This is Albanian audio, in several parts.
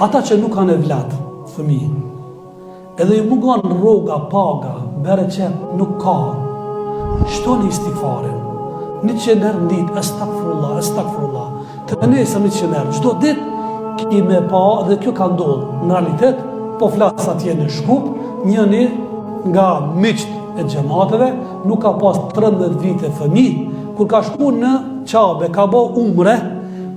ata që nuk kanë evlat, fëmijë, edhe ju mungon rroga, paga, bereqet, nuk ka, shtoni istighfarin, 100 herë në ditë, astaghfirullah, astaghfirullah, të nesër 100 herë, çdo ditë ki me pa, dhe kjo ka ndodhur në realitet, po flas atje në Shkup, njëri nga miqt e xhamateve nuk ka pas 13 vite fëmijë, kur ka shku në Qabe, ka bo umre,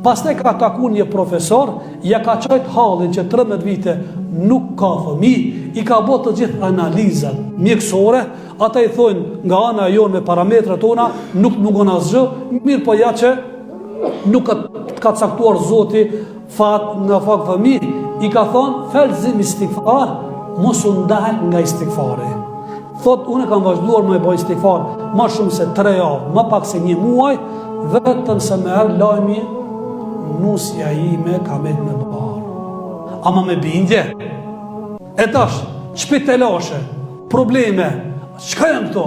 pastaj ka taku një profesor, ja ka qajt hallin që 13 vite nuk ka fëmijë, i ka bo të gjithë analizat mjekësore, ata i thojnë nga ana jonë me parametrat tona, nuk mungon asgjë, mirë po ja që nuk ka caktuar Zoti fat nga fak fëmijë, i ka thonë felzim istighfar, mos u ndal nga istighfari. Thot, unë kam vazhduar me bëj istighfar ma shumë se 3 javë, ma pak se 1 muaj, vetëm se me erë lajmi nusja ime ka met me barë. Ama me bindje. E tash, shpitelashe, probleme, çka janë këto?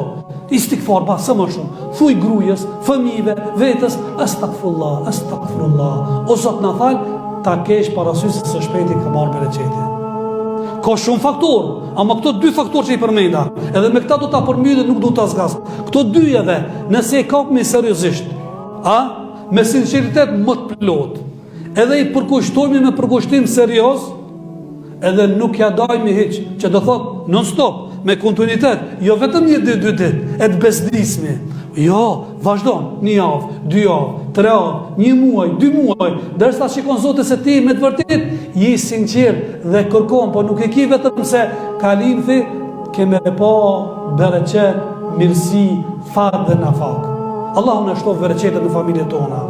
Istighfar ba së më shumë. Thuj grujës, fëmijëve, vetës, astaghfirullah, astaghfirullah. O Zot na fal, ta kesh parasysh se shpejti ka marrë bereqeti. Ka shumë faktor, ama këto 2 faktor që i përmenda, edhe me këta do ta përmbyllë, nuk do ta zgas. Këto 2 edhe, nëse e kapmi seriozisht, me sinqeritet më të plot, edhe i përkushtojmë me përkushtim serioz, edhe nuk ja dajmë hiç, që do thot non stop, me kontinuitet, jo vetëm 1-2 ditë, e të bezdismi. Jo, vazhdon, 1 javë, 2 javë, 3 javë, 1 muaj, 2 muaj, derisa shikon Zoti se ti me të vërtet je sinqer dhe kërkon, po nuk e ki vetëm se kalimthi, ke me pa bereqet, mirësi, fat dhe nafak. Allahu na shtof bereqetet në familjet tona.